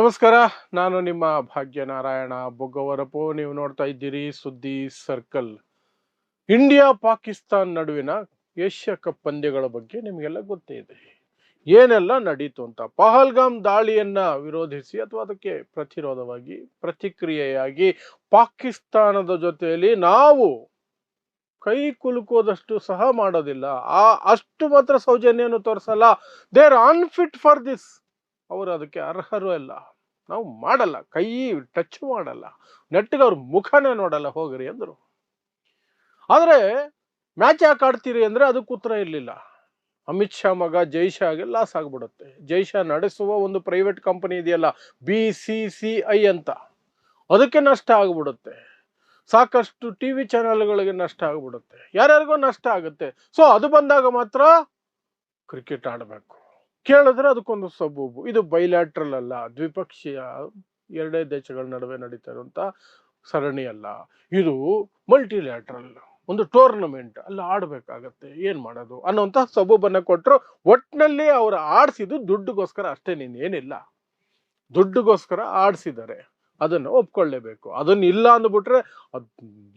ನಮಸ್ಕಾರ. ನಾನು ನಿಮ್ಮ ಭಾಗ್ಯನಾರಾಯಣ ಬೊಗ್ಗವರಪು. ನೀವು ನೋಡ್ತಾ ಇದ್ದೀರಿ ಸುದ್ದಿ ಸರ್ಕಲ್. ಇಂಡಿಯಾ ಪಾಕಿಸ್ತಾನ್ ನಡುವಿನ ಏಷ್ಯಾ ಕಪ್ ಪಂದ್ಯಗಳ ಬಗ್ಗೆ ನಿಮಗೆಲ್ಲ ಗೊತ್ತೇ ಇದೆ. ಏನೆಲ್ಲ ನಡೀತು ಅಂತ. ಪಹಲ್ಗಾಮ್ ದಾಳಿಯನ್ನ ವಿರೋಧಿಸಿ ಅಥವಾ ಅದಕ್ಕೆ ಪ್ರತಿರೋಧವಾಗಿ ಪ್ರತಿಕ್ರಿಯೆಯಾಗಿ ಪಾಕಿಸ್ತಾನದ ಜೊತೆಯಲ್ಲಿ ನಾವು ಕೈ ಕುಲುಕೋದಷ್ಟು ಸಹ ಮಾಡೋದಿಲ್ಲ, ಅಷ್ಟು ಮಾತ್ರ ಸೌಜನ್ಯವನ್ನು ತೋರಿಸಲ್ಲ. They are unfit for this. ಅವರು ಅದಕ್ಕೆ ಅರ್ಹರು ಅಲ್ಲ. ನಾವು ಮಾಡಲ್ಲ, ಕೈ ಟಚ್ ಮಾಡಲ್ಲ, ನೆಟ್ಟಿಗೆ ಅವ್ರ ಮುಖನೇ ನೋಡಲ್ಲ, ಹೋಗ್ರಿ ಅಂದ್ರು. ಆದ್ರೆ ಮ್ಯಾಚ್ ಯಾಕೆ ಆಡ್ತೀರಿ ಅಂದ್ರೆ ಅದಕ್ಕೆ ಉತ್ತರ ಇರಲಿಲ್ಲ. ಅಮಿತ್ ಶಾ ಮಗ ಜೈಶಾಗೆ ಲಾಸ್ ಆಗ್ಬಿಡುತ್ತೆ. ಜೈಶಾ ನಡೆಸುವ ಒಂದು ಪ್ರೈವೇಟ್ ಕಂಪನಿ ಇದೆಯಲ್ಲ, BCCI ಅಂತ, ಅದಕ್ಕೆ ನಷ್ಟ ಆಗ್ಬಿಡುತ್ತೆ. ಸಾಕಷ್ಟು ಟಿವಿ ಚಾನೆಲ್ಗಳಿಗೆ ನಷ್ಟ ಆಗ್ಬಿಡುತ್ತೆ, ಯಾರ್ಯಾರಿಗೋ ನಷ್ಟ ಆಗುತ್ತೆ. ಸೊ ಅದು ಬಂದಾಗ ಮಾತ್ರ ಕ್ರಿಕೆಟ್ ಆಡಬೇಕು. ಕೇಳಿದ್ರೆ ಅದಕ್ಕೊಂದು ಸಬೂಬು. ಇದು ಬೈಲ್ಯಾಟ್ರಲ್ ಅಲ್ಲ, ದ್ವಿಪಕ್ಷೀಯ ಎರಡೇ ದೇಶಗಳ ನಡುವೆ ನಡೀತಾ ಇರುವಂತ ಸರಣಿ ಅಲ್ಲ, ಇದು ಮಲ್ಟಿಲ್ಯಾಟ್ರಲ್, ಒಂದು ಟೂರ್ನಮೆಂಟ್, ಅಲ್ಲಿ ಆಡ್ಬೇಕಾಗತ್ತೆ, ಏನ್ ಮಾಡೋದು ಅನ್ನೋಂಥ ಸಬೂಬನ್ನ ಕೊಟ್ಟರು. ಒಟ್ಟಿನಲ್ಲಿ ಅವ್ರು ಆಡ್ಸಿದ್ದು ದುಡ್ಡುಗೋಸ್ಕರ ಅಷ್ಟೇ, ನೀನೇನಿಲ್ಲ. ದುಡ್ಡುಗೋಸ್ಕರ ಆಡ್ಸಿದ್ದಾರೆ, ಅದನ್ನು ಒಪ್ಕೊಳ್ಳೇಬೇಕು. ಅದನ್ನ ಇಲ್ಲ ಅಂದ್ಬಿಟ್ರೆ ಅದು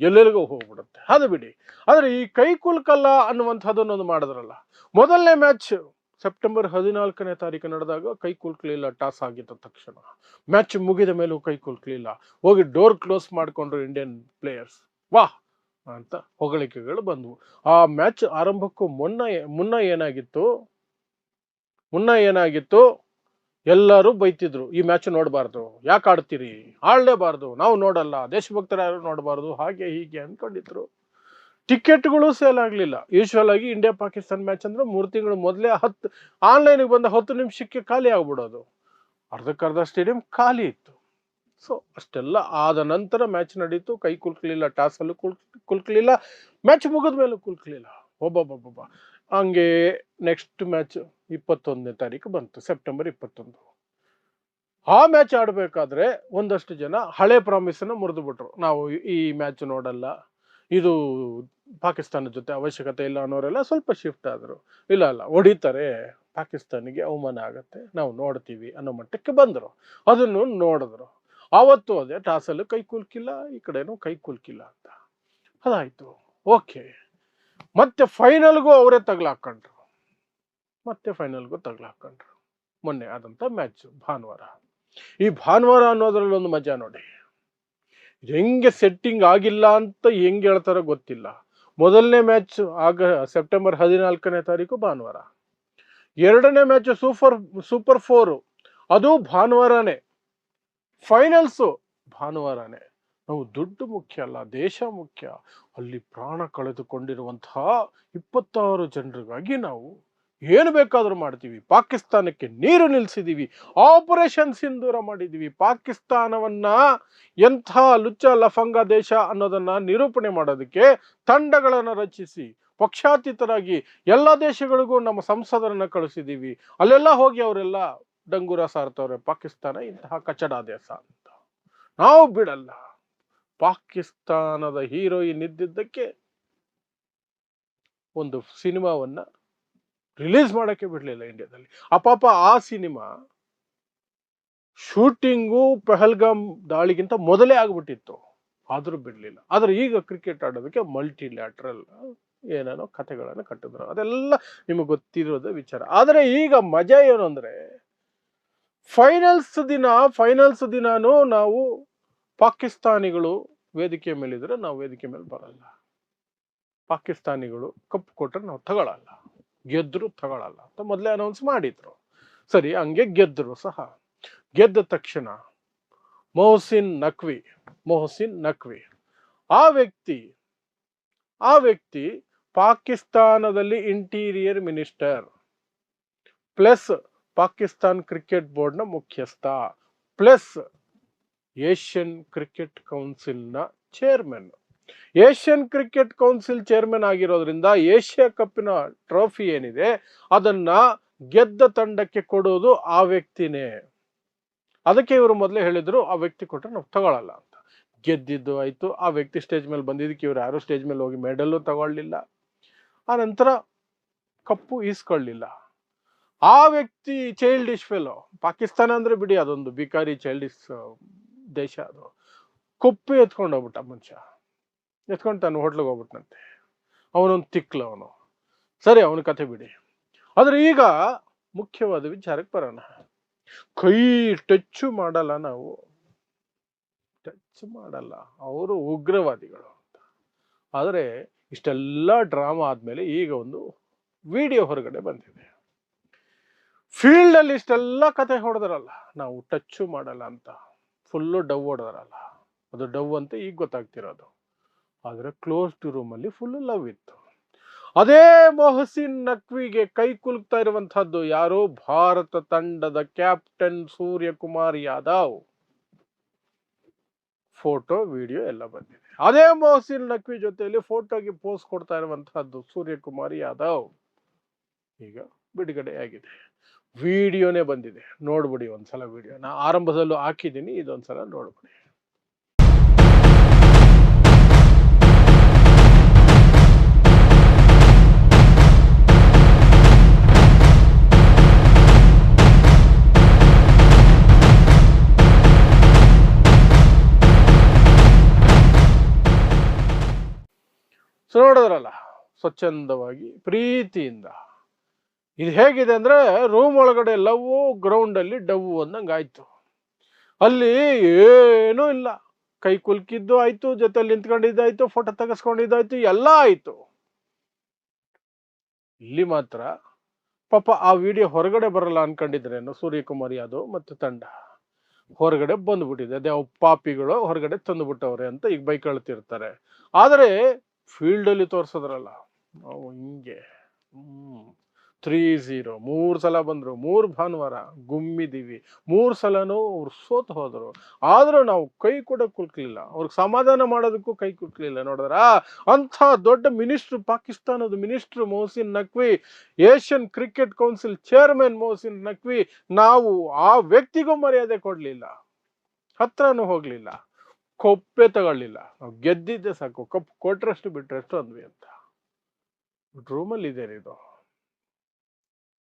ಎಲ್ಲೆಲ್ಲಿಗೋ ಹೋಗ್ಬಿಡುತ್ತೆ, ಅದು ಬಿಡಿ. ಆದ್ರೆ ಈ ಕೈ ಕುಲ್ಕಲ್ಲ ಅನ್ನುವಂಥದ್ದನ್ನೊಂದು ಮಾಡಿದ್ರಲ್ಲ. ಮೊದಲನೇ ಮ್ಯಾಚ್ ಸೆಪ್ಟೆಂಬರ್ 14ನೇ ತಾರೀಕು ನಡೆದಾಗ ಕೈ ಕುಲ್ಕಲಿಲ್ಲ. ಟಾಸ್ ಆಗಿದ್ದ ತಕ್ಷಣ ಮ್ಯಾಚ್ ಮುಗಿದ ಮೇಲೂ ಕೈ ಕುಲ್ಕಲಿಲ್ಲ. ಹೋಗಿ ಡೋರ್ ಕ್ಲೋಸ್ ಮಾಡ್ಕೊಂಡ್ರು ಇಂಡಿಯನ್ ಪ್ಲೇಯರ್ಸ್. ವಾಹ್ ಅಂತ ಹೊಗಳಿಕೆಗಳು ಬಂದವು. ಆ ಮ್ಯಾಚ್ ಆರಂಭಕ್ಕೂ ಮುನ್ನ ಏನಾಗಿತ್ತು, ಎಲ್ಲರೂ ಬೈತಿದ್ರು, ಈ ಮ್ಯಾಚ್ ನೋಡಬಾರ್ದು, ಯಾಕೆ ಆಡ್ತೀರಿ, ಆಡಲೇಬಾರ್ದು, ನಾವು ನೋಡಲ್ಲ, ದೇಶಭಕ್ತರು ಯಾರು ನೋಡಬಾರ್ದು, ಹಾಗೆ ಹೀಗೆ ಅನ್ಕೊಂಡಿದ್ರು. ಟಿಕೆಟ್ಗಳು ಸೇಲ್ ಆಗಲಿಲ್ಲ. ಯೂಶುವಲ್ ಆಗಿ ಇಂಡಿಯಾ ಪಾಕಿಸ್ತಾನ್ ಮ್ಯಾಚ್ ಅಂದ್ರೆ 3 ತಿಂಗಳು ಮೊದಲೇ ಆನ್ಲೈನ್ಗೆ ಬಂದ 10 ನಿಮಿಷಕ್ಕೆ ಖಾಲಿ ಆಗ್ಬಿಡೋದು. ಅರ್ಧಕ್ಕರ್ಧ ಸ್ಟೇಡಿಯಂ ಖಾಲಿ ಇತ್ತು. ಸೊ ಅಷ್ಟೆಲ್ಲ ಆದ ನಂತರ ಮ್ಯಾಚ್ ನಡೀತು. ಕೈ ಕುಲ್ಕಲಿಲ್ಲ, ಟಾಸ್ ಅಲ್ಲೂ ಕುಲ್ಕಲಿಲ್ಲ, ಮ್ಯಾಚ್ ಮುಗಿದ ಮೇಲೂ ಕುಲ್ಕಲಿಲ್ಲ. ಒಬ್ಬೊಬ್ಬೊಬ್ಬ ಹಂಗೆ ನೆಕ್ಸ್ಟ್ ಮ್ಯಾಚ್ 21ನೇ ತಾರೀಕು ಬಂತು, ಸೆಪ್ಟೆಂಬರ್ 21. ಆ ಮ್ಯಾಚ್ ಆಡಬೇಕಾದ್ರೆ ಒಂದಷ್ಟು ಜನ ಹಳೆ ಪ್ರಾಮಿಸ್ ಅನ್ನ ಮುರಿದು ಬಿಟ್ರು. ನಾವು ಈ ಮ್ಯಾಚ್ ನೋಡಲ್ಲ, ಇದು ಪಾಕಿಸ್ತಾನದ ಜೊತೆ ಅವಶ್ಯಕತೆ ಇಲ್ಲ ಅನ್ನೋರೆಲ್ಲ ಸ್ವಲ್ಪ ಶಿಫ್ಟ್ ಆದರು. ಇಲ್ಲ ಹೊಡಿತಾರೆ, ಪಾಕಿಸ್ತಾನಿಗೆ ಅವಮಾನ ಆಗತ್ತೆ, ನಾವು ನೋಡ್ತೀವಿ ಅನ್ನೋ ಮಟ್ಟಕ್ಕೆ ಬಂದರು. ಅದನ್ನು ನೋಡಿದ್ರು. ಆವತ್ತು ಅದೇ ಟಾಸಲ್ಲೂ ಕೈ ಕುಲ್ಕಿಲ್ಲ, ಈ ಕಡೆನೂ ಕೈ ಕುಲ್ಕಿಲ್ಲ ಅಂತ ಅದಾಯ್ತು. ಓಕೆ, ಮತ್ತೆ ಫೈನಲ್ಗೂ ಅವರೇ ತಗ್ಲಾಕೊಂಡ್ರು. ಮೊನ್ನೆ ಆದಂತ ಮ್ಯಾಚ್ ಭಾನುವಾರ. ಈ ಭಾನುವಾರ ಅನ್ನೋದ್ರಲ್ಲಿ ಒಂದು ಮಜಾ ನೋಡಿ. ಹೆಂಗೆ ಸೆಟ್ಟಿಂಗ್ ಆಗಿಲ್ಲ ಅಂತ ಹೆಂಗೆ ಹೇಳ್ತಾರೋ ಗೊತ್ತಿಲ್ಲ. ಮೊದಲನೇ ಮ್ಯಾಚ್ ಸೆಪ್ಟೆಂಬರ್ 14ನೇ ತಾರೀಕು ಭಾನುವಾರ. ಎರಡನೇ ಮ್ಯಾಚ್ ಸೂಪರ್ 4, ಅದು ಭಾನುವಾರನೇ. ಫೈನಲ್ಸು ಭಾನುವಾರನೇ. ನಾವು ದುಡ್ಡು ಮುಖ್ಯ ಅಲ್ಲ, ದೇಶ ಮುಖ್ಯ. ಅಲ್ಲಿ ಪ್ರಾಣ ಕಳೆದುಕೊಂಡಿರುವಂತಹ 26 ಜನರಿಗಾಗಿ ನಾವು ಏನು ಬೇಕಾದ್ರೂ ಮಾಡ್ತೀವಿ. ಪಾಕಿಸ್ತಾನಕ್ಕೆ ನೀರು ನಿಲ್ಲಿಸಿದೀವಿ, ಆಪರೇಷನ್ ಸಿಂಧೂರ ಮಾಡಿದೀವಿ. ಪಾಕಿಸ್ತಾನವನ್ನ ಎಂಥ ಲುಚ್ಚ ಲಫಂಗ ದೇಶ ಅನ್ನೋದನ್ನ ನಿರೂಪಣೆ ಮಾಡೋದಕ್ಕೆ ತಂಡಗಳನ್ನು ರಚಿಸಿ ಪಕ್ಷಾತೀತರಾಗಿ ಎಲ್ಲ ದೇಶಗಳಿಗೂ ನಮ್ಮ ಸಂಸದರನ್ನ ಕಳಿಸಿದೀವಿ. ಅಲ್ಲೆಲ್ಲ ಹೋಗಿ ಅವರೆಲ್ಲ ಡಂಗೂರ ಸಾರ್ತವ್ರೆ, ಪಾಕಿಸ್ತಾನ ಇಂತಹ ಕಚಡ ದೇಶ ಅಂತ. ನಾವು ಬಿಡಲ್ಲ. ಪಾಕಿಸ್ತಾನದ ಹೀರೋಯಿನ್ ಇದ್ದಿದ್ದಕ್ಕೆ ಒಂದು ಸಿನಿಮಾವನ್ನ ರಿಲೀಸ್ ಮಾಡಕ್ಕೆ ಬಿಡ್ಲಿಲ್ಲ ಇಂಡಿಯಾದಲ್ಲಿ. ಪಾಪ ಆ ಸಿನಿಮಾ ಶೂಟಿಂಗು ಪಹಲ್ಗಾಮ್ ದಾಳಿಗಿಂತ ಮೊದಲೇ ಆಗ್ಬಿಟ್ಟಿತ್ತು, ಆದ್ರೂ ಬಿಡ್ಲಿಲ್ಲ. ಆದ್ರೆ ಈಗ ಕ್ರಿಕೆಟ್ ಆಡೋದಕ್ಕೆ ಮಲ್ಟಿಲ್ಯಾಟ್ರಲ್ ಏನೇನೋ ಕಥೆಗಳನ್ನು ಕಟ್ಟಿದ್ರು, ಅದೆಲ್ಲ ನಿಮಗೆ ಗೊತ್ತಿರೋದ ವಿಚಾರ. ಆದ್ರೆ ಈಗ ಮಜಾ ಏನು ಅಂದ್ರೆ, ಫೈನಲ್ಸ್ ದಿನಾನು ನಾವು ಪಾಕಿಸ್ತಾನಿಗಳು ವೇದಿಕೆ ಮೇಲಿದ್ರೆ ನಾವು ವೇದಿಕೆ ಮೇಲೆ ಬರಲ್ಲ. ಪಾಕಿಸ್ತಾನಿಗಳು ಕಪ್ ಕೊಟ್ರೆ ನಾವು ತಗೊಳಲ್ಲ, ಗೆದ್ರು ತಗೊಳಲ್ಲ ಅಂತ ಮೊದಲೇ ಅನೌನ್ಸ್ ಮಾಡಿದ್ರು. ಸರಿ, ಹಂಗೆ ಗೆದ್ರು ಸಹ. ಗೆದ್ದ ತಕ್ಷಣ ಮೊಹಸಿನ್ ನಖ್ವಿ ಆ ವ್ಯಕ್ತಿ ಪಾಕಿಸ್ತಾನದಲ್ಲಿ interior minister plus Pakistan cricket ಬೋರ್ಡ್ನ ಮುಖ್ಯಸ್ಥ ಪ್ಲಸ್ ಏಷ್ಯನ್ ಕ್ರಿಕೆಟ್ ಕೌನ್ಸಿಲ್ನ chairman. Asian cricket council chairman ಆಗಿರೋದ್ರಿಂದ ಏಷ್ಯಾ ಕಪ್ಪಿನ ಟ್ರೋಫಿ ಏನಿದೆ ಅದನ್ನ ಗೆದ್ದ ತಂಡಕ್ಕೆ ಕೊಡೋದು ಆ ವ್ಯಕ್ತಿನೇ. ಅದಕ್ಕೆ ಇವರು ಮೊದಲೇ ಹೇಳಿದ್ರು, ಆ ವ್ಯಕ್ತಿ ಕೊಟ್ಟರೆ ನಾವು ತಗೊಳ್ಳಲ್ಲ ಅಂತ. ಗೆದ್ದಿದ್ದು ಆಯ್ತು, ಆ ವ್ಯಕ್ತಿ ಸ್ಟೇಜ್ ಮೇಲೆ ಬಂದಿದ್ದಕ್ಕೆ ಇವ್ರು ಯಾರು ಸ್ಟೇಜ್ ಮೇಲೆ ಹೋಗಿ ಮೆಡಲ್ಲು ತಗೊಳ್ಳಿಲ್ಲ, ಆ ನಂತರ ಕಪ್ಪು ಈಸ್ಕೊಳ್ಳಿಲ್ಲ. ಆ ವ್ಯಕ್ತಿ ಚೈಲ್ಡಿಶ್ ಫೆಲೋ. ಪಾಕಿಸ್ತಾನ ಅಂದ್ರೆ ಬಿಡಿ, ಅದೊಂದು ಬಿಕಾರಿ ಚೈಲ್ಡಿಶ್ ದೇಶ. ಅದು ಕೊಪ್ಪೆ ಎತ್ಕೊಂಡು ಹೋಗ್ಬಿಟ್ಟ ಮನುಷ್ಯ, ಎತ್ಕೊಂಡು ತಾನು ಹೋಟ್ಲಿಗೆ ಹೋಗ್ಬಿಟ್ನಂತೆ. ಅವನೊಂದು ತಿಕ್ಲ ಅವನು. ಸರಿ, ಅವನ ಕಥೆ ಬಿಡಿ. ಆದ್ರೆ ಈಗ ಮುಖ್ಯವಾದ ವಿಚಾರಕ್ಕೆ ಬರೋಣ. ಕೈ ಟಚ್ ಮಾಡಲ್ಲ ನಾವು, ಟಚ್ ಮಾಡಲ್ಲ, ಅವರು ಉಗ್ರವಾದಿಗಳು ಅಂತ. ಆದರೆ ಇಷ್ಟೆಲ್ಲ ಡ್ರಾಮಾ ಆದ್ಮೇಲೆ ಈಗ ಒಂದು ವಿಡಿಯೋ ಹೊರಗಡೆ ಬಂದಿದೆ. ಫೀಲ್ಡ್ ಅಲ್ಲಿ ಇಷ್ಟೆಲ್ಲ ಕತೆ ಹೊಡೆದ್ರಲ್ಲ, ನಾವು ಟಚ್ ಮಾಡಲ್ಲ ಅಂತ, ಫುಲ್ಲು ಡವ್ ಹೊಡೆದ್ರಲ್ಲ. ಅದು ಡವ್ ಅಂತ ಈಗ ಗೊತ್ತಾಗ್ತಿರೋದು. ಆದ್ರೆ ಕ್ಲೋಸ್ಡ್ ರೂಮ್ ಅಲ್ಲಿ ಫುಲ್ ಲವ್ ಇತ್ತು. ಅದೇ ಮೊಹಸಿನ್ ನಖ್ವಿಗೆ ಕೈ ಕುಲುಕ್ತಾ ಇರುವಂತಹದ್ದು ಯಾರು? ಭಾರತ ತಂಡದ captain Suryakumar Yadav. Photo video ಎಲ್ಲ ಬಂದಿದೆ. ಅದೇ ಮೊಹಸಿನ್ ನಖ್ವಿ ಜೊತೆಯಲ್ಲಿ ಫೋಟೋಗೆ ಪೋಸ್ ಕೊಡ್ತಾ ಇರುವಂತಹದ್ದು ಸೂರ್ಯಕುಮಾರ್ ಯಾದವ್ ಈಗ ಬಿಡುಗಡೆ ಆಗಿದೆ. ವಿಡಿಯೋನೇ ಬಂದಿದೆ, ನೋಡ್ಬಿಡಿ ಒಂದ್ಸಲ. ವಿಡಿಯೋ ನಾ ಆರಂಭದಲ್ಲೂ ಹಾಕಿದ್ದೀನಿ, ಇದೊಂದ್ಸಲ ನೋಡ್ಬಿಡಿ. ಸೊ ನೋಡಿದ್ರಲ್ಲ, ಸ್ವಚ್ಛಂದವಾಗಿ ಪ್ರೀತಿಯಿಂದ. ಇದು ಹೇಗಿದೆ ಅಂದ್ರೆ, ರೂಮ್ ಒಳಗಡೆ ಲವ್, ಗ್ರೌಂಡ್ ಅಲ್ಲಿ ಡವ್ ಅಂದಂಗೆ ಆಯ್ತು. ಅಲ್ಲಿ ಏನೂ ಇಲ್ಲ, ಕೈ ಕುಲ್ಕಿದ್ದು ಆಯ್ತು, ಜೊತೆಲಿ ನಿಂತ್ಕೊಂಡಿದ್ದಾಯ್ತು, ಫೋಟೋ ತೆಗೆಸ್ಕೊಂಡಿದ್ದಾಯ್ತು, ಎಲ್ಲ ಆಯ್ತು. ಇಲ್ಲಿ ಮಾತ್ರ ಪಾಪ ಆ ವಿಡಿಯೋ ಹೊರಗಡೆ ಬರಲ್ಲ ಅನ್ಕೊಂಡಿದ್ರೇನು ಸೂರ್ಯಕುಮಾರ್ ಯಾದವ್ ಮತ್ತು ತಂಡ. ಹೊರಗಡೆ ಬಂದ್ಬಿಟ್ಟಿದೆ. ಅದೇ ಪಾಪಿಗಳು ಹೊರಗಡೆ ತಂದುಬಿಟ್ಟವ್ರೆ ಅಂತ ಈಗ ಬೈಕಳ್ತಿರ್ತಾರೆ. ಆದರೆ ಫೀಲ್ಡ್ ಅಲ್ಲಿ ತೋರ್ಸದ್ರಲ್ಲ, ನಾವು ಹಿಂಗೆ 3-0 3 ಸಲ ಬಂದ್ರು, 3 ಭಾನುವಾರ ಗುಮ್ಮಿದೀವಿ, 3 ಸಲನೂ ಅವ್ರು ಸೋತ್ ಹೋದ್ರು. ಆದ್ರೂ ನಾವು ಕೈ ಕೂಡ ಕುಲ್ಕಲಿಲ್ಲ, ಅವ್ರಿಗೆ ಸಮಾಧಾನ ಮಾಡೋದಕ್ಕೂ ಕೈ ಕುಲ್ಕಲಿಲ್ಲ. ನೋಡಿದ್ರ ಅಂಥ ದೊಡ್ಡ ಮಿನಿಸ್ಟ್ರು, ಪಾಕಿಸ್ತಾನದ minister Mohsin Naqvi, Asian cricket council chairman Mohsin Naqvi, ನಾವು ಆ ವ್ಯಕ್ತಿಗೂ ಮರ್ಯಾದೆ ಕೊಡ್ಲಿಲ್ಲ, ಹತ್ರನೂ ಹೋಗ್ಲಿಲ್ಲ, ಕೊಪ್ಪೆ ತಗೊಳ್ಳಿಲ್ಲ. ನಾವು ಗೆದ್ದಿದ್ದೆ ಸಾಕು, ಕಪ್ ಕೊಟ್ರಷ್ಟು ಬಿಟ್ರಷ್ಟು ಅಂದ್ವಿ ಅಂತ. ರೂಮಲ್ಲಿ ಇದೆ ಇದು.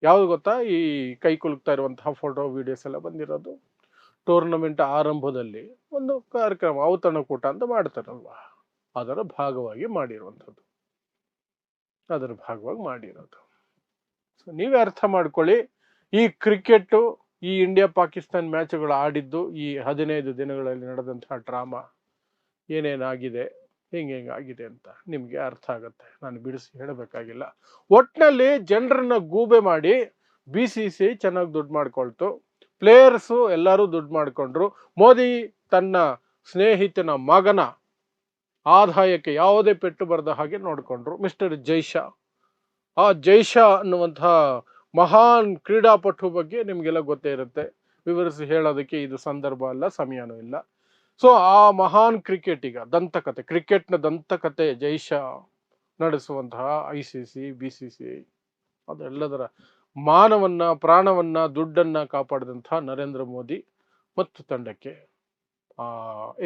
ಯಾವ್ದು ಗೊತ್ತಾ? ಈ ಕೈ ಕುಲುಕ್ತಾ ಇರುವಂತಹ ಫೋಟೋ ವಿಡಿಯೋಸ್ ಎಲ್ಲ ಬಂದಿರೋದು ಟೂರ್ನಮೆಂಟ್ ಆರಂಭದಲ್ಲಿ ಒಂದು ಕಾರ್ಯಕ್ರಮ, ಔತಣಕೂಟ ಅಂತ ಮಾಡ್ತಾರಲ್ವಾ, ಅದರ ಭಾಗವಾಗಿ ಮಾಡಿರುವಂಥದ್ದು, ಅದರ ಭಾಗವಾಗಿ ಮಾಡಿರೋದು. ಸೊ ನೀವೇ ಅರ್ಥ ಮಾಡ್ಕೊಳ್ಳಿ, ಈ ಕ್ರಿಕೆಟ್, ಈ ಇಂಡಿಯಾ ಪಾಕಿಸ್ತಾನ್ ಮ್ಯಾಚ್ಗಳು ಆಡಿದ್ದು, ಈ 15 ದಿನಗಳಲ್ಲಿ ನಡೆದಂತಹ ಡ್ರಾಮಾ ಏನೇನಾಗಿದೆ, ಹೆಂಗಾಗಿದೆ ಅಂತ ನಿಮ್ಗೆ ಅರ್ಥ ಆಗತ್ತೆ. ನಾನು ಬಿಡಿಸಿ ಹೇಳಬೇಕಾಗಿಲ್ಲ. ಒಟ್ನಲ್ಲಿ ಜನರನ್ನ ಗೂಬೆ ಮಾಡಿ BCCI ಚೆನ್ನಾಗಿ ದುಡ್ಡು ಮಾಡ್ಕೊಳ್ತು, ಪ್ಲೇಯರ್ಸು ಎಲ್ಲರೂ ದುಡ್ಡು ಮಾಡ್ಕೊಂಡ್ರು. ಮೋದಿ ತನ್ನ ಸ್ನೇಹಿತನ ಮಗನ ಆದಾಯಕ್ಕೆ ಯಾವುದೇ ಪೆಟ್ಟು ಬರದ ಹಾಗೆ ನೋಡ್ಕೊಂಡ್ರು. ಮಿಸ್ಟರ್ ಜೈಶಾ, ಆ ಜೈಶಾ ಅನ್ನುವಂತಹ ಮಹಾನ್ ಕ್ರೀಡಾಪಟು ಬಗ್ಗೆ ನಿಮ್ಗೆಲ್ಲ ಗೊತ್ತೇ ಇರುತ್ತೆ, ವಿವರಿಸಿ ಹೇಳೋದಕ್ಕೆ ಇದು ಸಂದರ್ಭ ಅಲ್ಲ, ಸಮಯನೂ ಇಲ್ಲ. ಸೊ ಆ ಮಹಾನ್ ಕ್ರಿಕೆಟಿಗ, ದಂತಕತೆ, ಕ್ರಿಕೆಟ್ನ ದಂತಕತೆ ಜೈಶಾ ನಡೆಸುವಂತಹ ICC BCCI ಅದೆಲ್ಲದರ ಮಾನವನ್ನ, ಪ್ರಾಣವನ್ನ, ದುಡ್ಡನ್ನ ಕಾಪಾಡಿದಂತಹ ನರೇಂದ್ರ ಮೋದಿ ಮತ್ತು ತಂಡಕ್ಕೆ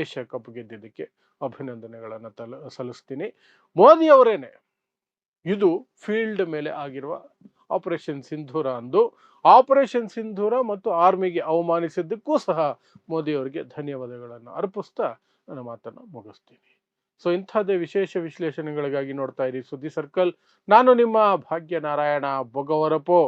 ಏಷ್ಯಾ ಕಪ್ ಗೆದ್ದಿದ್ದಕ್ಕೆ ಅಭಿನಂದನೆಗಳನ್ನು ಸಲ್ಲಿಸ್ತೀನಿ. ಮೋದಿ ಅವರೇನೆ ಇದು ಫೀಲ್ಡ್ ಮೇಲೆ ಆಗಿರುವ ಆಪರೇಷನ್ ಸಿಂಧೂರ ಅಂದು, ಆಪರೇಷನ್ ಸಿಂಧೂರ ಮತ್ತು ಆರ್ಮಿಗೆ ಅವಮಾನಿಸಿದ್ದಕ್ಕೂ ಸಹ ಮೋದಿ ಅವರಿಗೆ ಧನ್ಯವಾದಗಳನ್ನು ಅರ್ಪಿಸ್ತಾ ನನ್ನ ಮಾತನ್ನು ಮುಗಿಸ್ತೀನಿ. ಸೊ ಇಂಥದ್ದೇ ವಿಶೇಷ ವಿಶ್ಲೇಷಣೆಗಳಿಗಾಗಿ ನೋಡ್ತಾ ಇರಿ ಸುದ್ದಿ ಸರ್ಕಲ್. ನಾನು ನಿಮ್ಮ ಭಾಗ್ಯ ನಾರಾಯಣ ಬೊಗವರಪೋ.